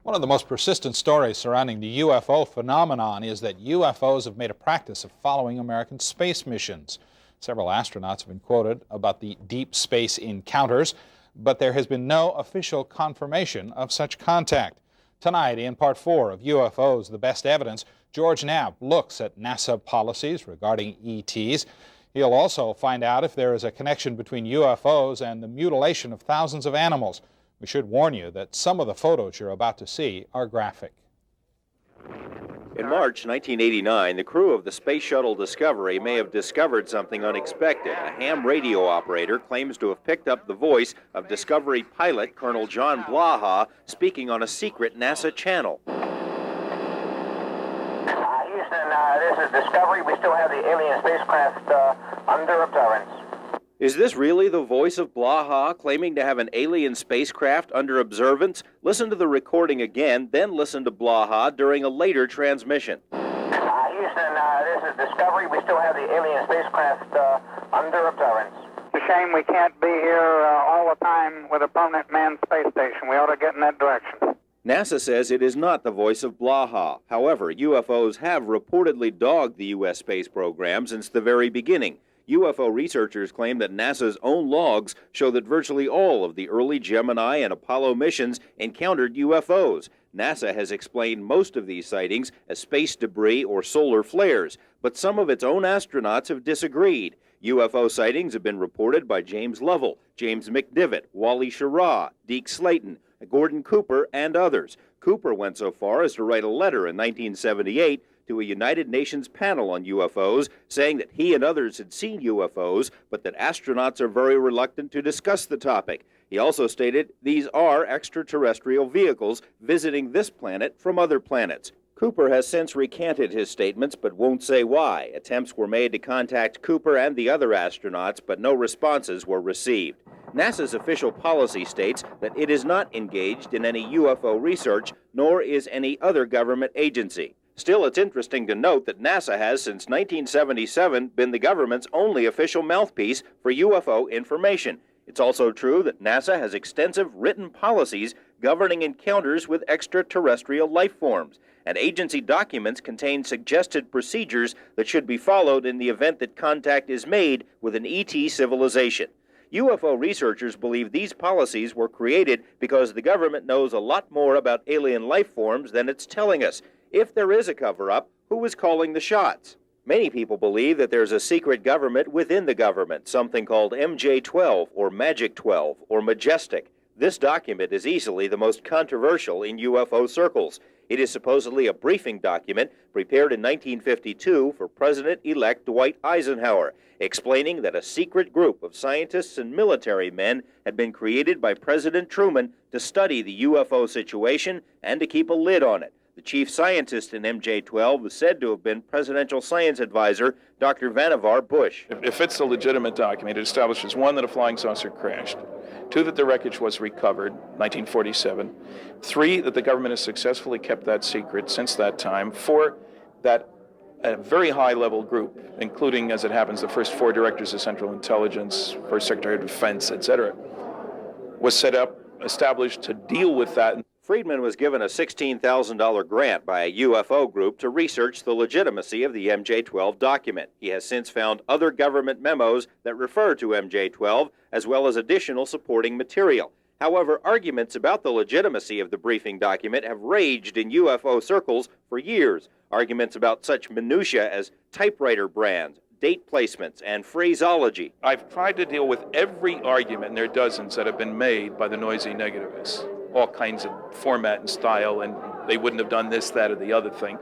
One of the most persistent stories surrounding the UFO phenomenon is that UFOs have made a practice of following American space missions. Several astronauts have been quoted about the deep space encounters, but there has been no official confirmation of such contact. Tonight, in Part 4 of UFOs, The Best Evidence, George Knapp looks at NASA policies regarding ETs. He'll also find out if there is a connection between UFOs and the mutilation of thousands of animals. We should warn you that some of the photos you're about to see are graphic. In March 1989, the crew of the Space Shuttle Discovery may have discovered something unexpected. A ham radio operator claims to have picked up the voice of Discovery pilot Colonel John Blaha speaking on a secret NASA channel. Houston, this is Discovery. We still have the alien spacecraft under observance. Is this really the voice of Blaha claiming to have an alien spacecraft under observance? Listen to the recording again, then listen to Blaha during a later transmission. Houston, this is Discovery. We still have the alien spacecraft under observance. It's a shame we can't be here all the time with a permanent manned space station. We ought to get in that direction. NASA says it is not the voice of Blaha. However, UFOs have reportedly dogged the U.S. space program since the very beginning. UFO researchers claim that NASA's own logs show that virtually all of the early Gemini and Apollo missions encountered UFOs. NASA has explained most of these sightings as space debris or solar flares, but some of its own astronauts have disagreed. UFO sightings have been reported by James Lovell, James McDivitt, Wally Schirra, Deke Slayton, Gordon Cooper, and others. Cooper went so far as to write a letter in 1978 to a United Nations panel on UFOs, saying that he and others had seen UFOs, but that astronauts are very reluctant to discuss the topic. He also stated these are extraterrestrial vehicles visiting this planet from other planets. Cooper has since recanted his statements, but won't say why. Attempts were made to contact Cooper and the other astronauts, but no responses were received. NASA's official policy states that it is not engaged in any UFO research, nor is any other government agency. Still, it's interesting to note that NASA has, since 1977, been the government's only official mouthpiece for UFO information. It's also true that NASA has extensive written policies governing encounters with extraterrestrial life forms, and agency documents contain suggested procedures that should be followed in the event that contact is made with an ET civilization. UFO researchers believe these policies were created because the government knows a lot more about alien life forms than it's telling us. If there is a cover-up, who is calling the shots? Many people believe that there's a secret government within the government, something called MJ-12 or Magic 12 or Majestic. This document is easily the most controversial in UFO circles. It is supposedly a briefing document prepared in 1952 for President-elect Dwight Eisenhower, explaining that a secret group of scientists and military men had been created by President Truman to study the UFO situation and to keep a lid on it. The chief scientist in MJ-12 was said to have been presidential science advisor Dr. Vannevar Bush. If it's a legitimate document, it establishes, one, that a flying saucer crashed, two, that the wreckage was recovered, 1947, three, that the government has successfully kept that secret since that time, four, that a very high-level group, including, as it happens, the first four directors of Central Intelligence, first Secretary of Defense, etc., was set up, established to deal with that. Friedman was given a $16,000 grant by a UFO group to research the legitimacy of the MJ-12 document. He has since found other government memos that refer to MJ-12, as well as additional supporting material. However, arguments about the legitimacy of the briefing document have raged in UFO circles for years. Arguments about such minutiae as typewriter brands, date placements, and phraseology. I've tried to deal with every argument, and there are dozens that have been made by the noisy negativists. All kinds of format and style, and they wouldn't have done this, that, or the other thing.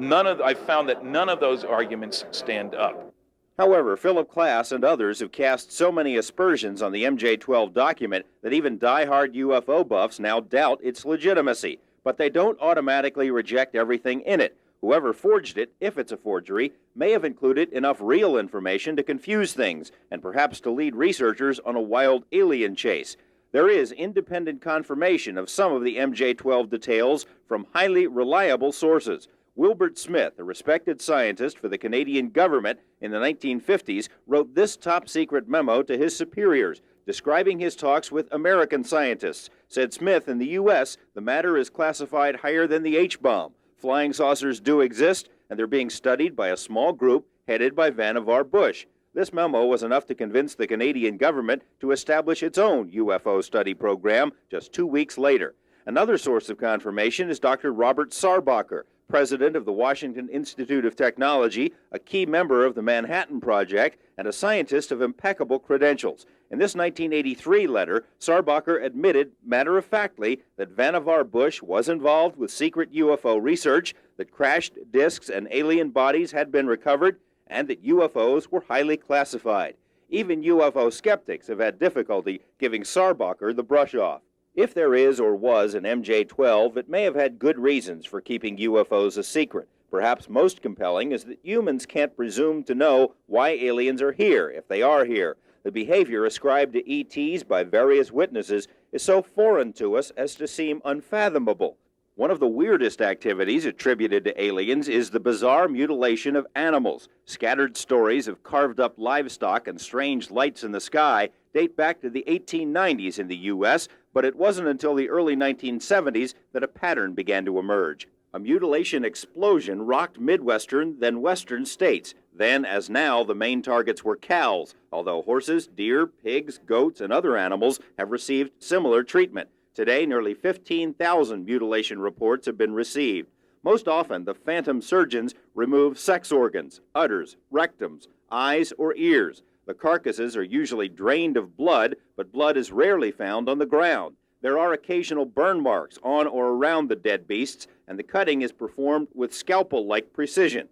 I've found that none of those arguments stand up. However, Philip Klass and others have cast so many aspersions on the MJ-12 document that even die-hard UFO buffs now doubt its legitimacy. But they don't automatically reject everything in it. Whoever forged it, if it's a forgery, may have included enough real information to confuse things, and perhaps to lead researchers on a wild alien chase. There is independent confirmation of some of the MJ-12 details from highly reliable sources. Wilbert Smith, a respected scientist for the Canadian government in the 1950s, wrote this top-secret memo to his superiors, describing his talks with American scientists. Said Smith, in the U.S., the matter is classified higher than the H-bomb. Flying saucers do exist, and they're being studied by a small group headed by Vannevar Bush. This memo was enough to convince the Canadian government to establish its own UFO study program just 2 weeks later. Another source of confirmation is Dr. Robert Sarbacher, president of the Washington Institute of Technology, a key member of the Manhattan Project, and a scientist of impeccable credentials. In this 1983 letter, Sarbacher admitted matter-of-factly that Vannevar Bush was involved with secret UFO research, that crashed disks and alien bodies had been recovered, and that UFOs were highly classified. Even UFO skeptics have had difficulty giving Sarbacher the brush off. If there is or was an MJ-12, it may have had good reasons for keeping UFOs a secret. Perhaps most compelling is that humans can't presume to know why aliens are here, if they are here. The behavior ascribed to ETs by various witnesses is so foreign to us as to seem unfathomable. One of the weirdest activities attributed to aliens is the bizarre mutilation of animals. Scattered stories of carved-up livestock and strange lights in the sky date back to the 1890s in the U.S., but it wasn't until the early 1970s that a pattern began to emerge. A mutilation explosion rocked Midwestern, then Western states. Then, as now, the main targets were cows, although horses, deer, pigs, goats, and other animals have received similar treatment. Today, nearly 15,000 mutilation reports have been received. Most often, the phantom surgeons remove sex organs, udders, rectums, eyes, or ears. The carcasses are usually drained of blood, but blood is rarely found on the ground. There are occasional burn marks on or around the dead beasts, and the cutting is performed with scalpel-like precision.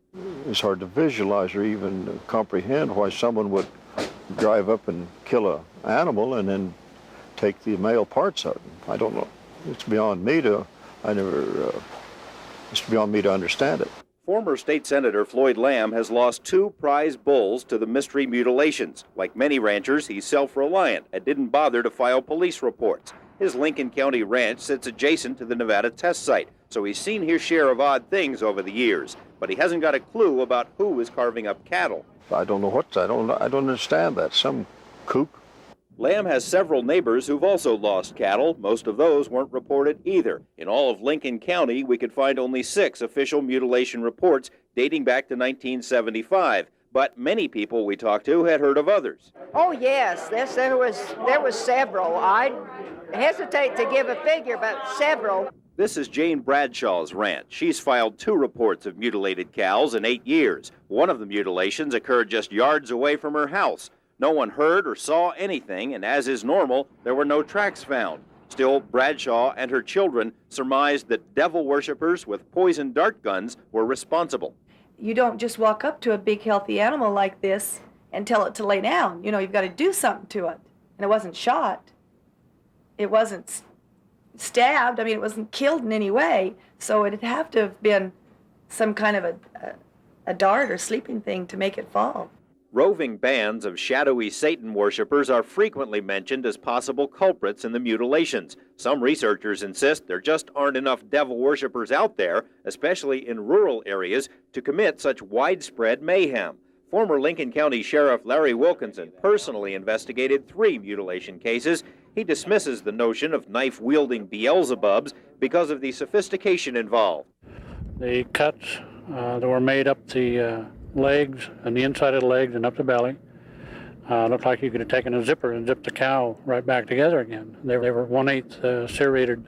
It's hard to visualize or even comprehend why someone would drive up and kill an animal and then take the male parts of them. I don't know. It's beyond me to understand it. Former State Senator Floyd Lamb has lost 2 prize bulls to the mystery mutilations. Like many ranchers, he's self-reliant and didn't bother to file police reports. His Lincoln County ranch sits adjacent to the Nevada test site, so he's seen his share of odd things over the years, but he hasn't got a clue about who is carving up cattle. I don't know I don't understand that. Some kook. Lamb has several neighbors who've also lost cattle. Most of those weren't reported either. In all of Lincoln County, we could find only 6 official mutilation reports dating back to 1975. But many people we talked to had heard of others. Oh yes, there was several. I'd hesitate to give a figure, but several. This is Jane Bradshaw's ranch. She's filed 2 reports of mutilated cows in 8 years. One of the mutilations occurred just yards away from her house. No one heard or saw anything, and as is normal, there were no tracks found. Still, Bradshaw and her children surmised that devil worshippers with poison dart guns were responsible. You don't just walk up to a big, healthy animal like this and tell it to lay down. You know, you've got to do something to it. And it wasn't shot. It wasn't stabbed. I mean, it wasn't killed in any way. So it'd have to have been some kind of a dart or sleeping thing to make it fall. Roving bands of shadowy Satan worshippers are frequently mentioned as possible culprits in the mutilations. Some researchers insist there just aren't enough devil worshippers out there, especially in rural areas, to commit such widespread mayhem. Former Lincoln County Sheriff Larry Wilkinson personally investigated 3 mutilation cases. He dismisses the notion of knife-wielding Beelzebubs because of the sophistication involved. The cuts that were made up the legs and the inside of the legs and up the belly. Looked like you could have taken a zipper and zipped the cow right back together again. They were 1/8 serrated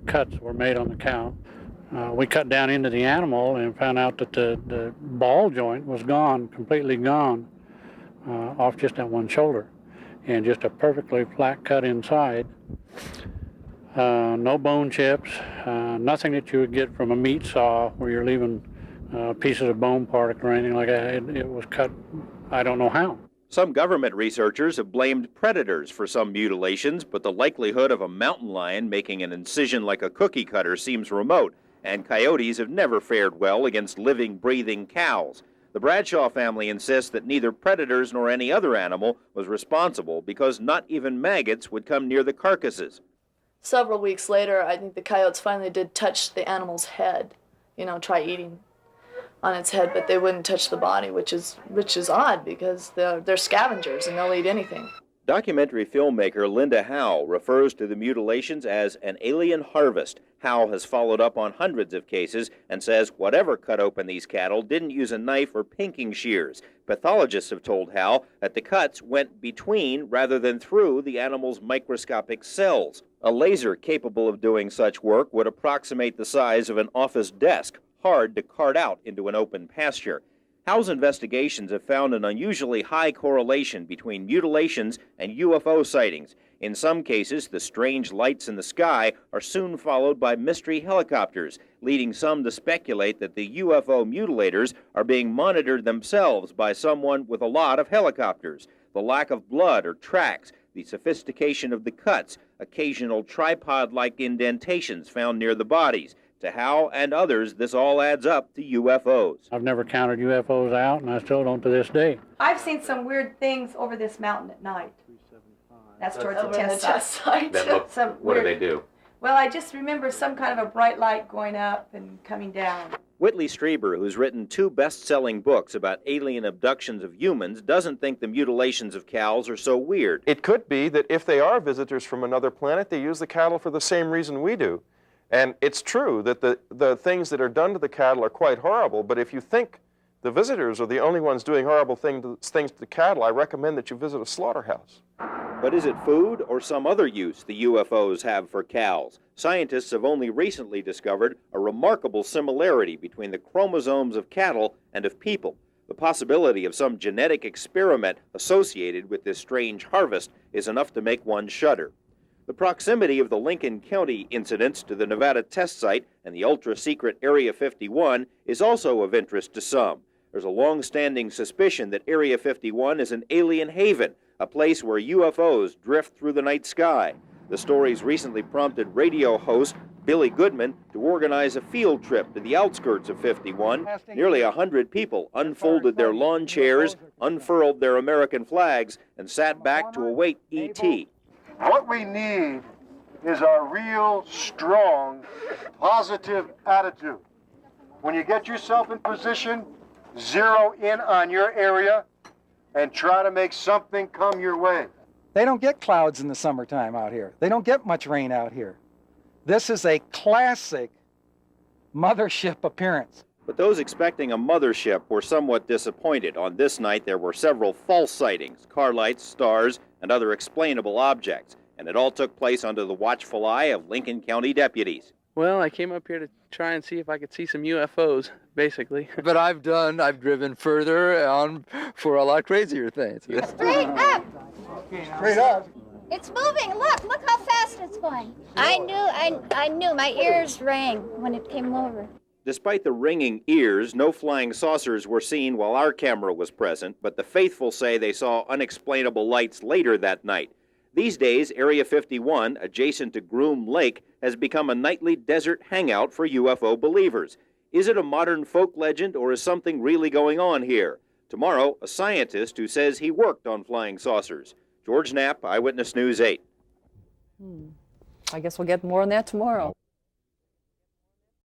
cuts were made on the cow. We cut down into the animal and found out that the ball joint was gone, completely gone, off just that one shoulder, and just a perfectly flat cut inside. No bone chips, nothing that you would get from a meat saw where you're leaving pieces of bone particle or anything like that. It was cut, I don't know how. Some government researchers have blamed predators for some mutilations, but the likelihood of a mountain lion making an incision like a cookie cutter seems remote, and coyotes have never fared well against living, breathing cows. The Bradshaw family insists that neither predators nor any other animal was responsible because not even maggots would come near the carcasses. Several weeks later, I think the coyotes finally did touch the animal's head, try eating on its head, but they wouldn't touch the body, which is odd because they're scavengers and they'll eat anything. Documentary filmmaker Linda Howe refers to the mutilations as an alien harvest. Howe has followed up on hundreds of cases and says whatever cut open these cattle didn't use a knife or pinking shears. Pathologists have told Howe that the cuts went between rather than through the animal's microscopic cells. A laser capable of doing such work would approximate the size of an office desk, hard to cart out into an open pasture. Howe's investigations have found an unusually high correlation between mutilations and UFO sightings. In some cases, the strange lights in the sky are soon followed by mystery helicopters, leading some to speculate that the UFO mutilators are being monitored themselves by someone with a lot of helicopters. The lack of blood or tracks, the sophistication of the cuts, occasional tripod-like indentations found near the bodies. To Howe and others, this all adds up to UFOs. I've never counted UFOs out, and I still don't to this day. I've seen some weird things over this mountain at night. That's towards the Over in test site. That look, Some what do weird- they do? Well, I just remember some kind of a bright light going up and coming down. Whitley Strieber, who's written 2 best-selling books about alien abductions of humans, doesn't think the mutilations of cows are so weird. It could be that if they are visitors from another planet, they use the cattle for the same reason we do. And it's true that the things that are done to the cattle are quite horrible, but if you think the visitors are the only ones doing horrible things to the cattle, I recommend that you visit a slaughterhouse. But is it food or some other use the UFOs have for cows? Scientists have only recently discovered a remarkable similarity between the chromosomes of cattle and of people. The possibility of some genetic experiment associated with this strange harvest is enough to make one shudder. The proximity of the Lincoln County incidents to the Nevada test site and the ultra-secret Area 51 is also of interest to some. There's a long-standing suspicion that Area 51 is an alien haven, a place where UFOs drift through the night sky. The stories recently prompted radio host Billy Goodman to organize a field trip to the outskirts of 51. Nearly 100 people unfolded their lawn chairs, unfurled their American flags, and sat back to await ET. What we need is a real strong, positive attitude. When you get yourself in position, zero in on your area and try to make something come your way. They don't get clouds in the summertime out here. They don't get much rain out here. This is a classic mothership appearance. But those expecting a mothership were somewhat disappointed. On this night, there were several false sightings, car lights, stars, and other explainable objects. And it all took place under the watchful eye of Lincoln County deputies. Well, I came up here to try and see if I could see some UFOs, basically. But I've driven further on for a lot crazier things. Straight up! Straight up! It's moving. Look how fast it's going. I knew. My ears rang when it came over. Despite the ringing ears, no flying saucers were seen while our camera was present, but the faithful say they saw unexplainable lights later that night. These days, Area 51, adjacent to Groom Lake, has become a nightly desert hangout for UFO believers. Is it a modern folk legend, or is something really going on here? Tomorrow, a scientist who says he worked on flying saucers. George Knapp, Eyewitness News 8. I guess we'll get more on that tomorrow.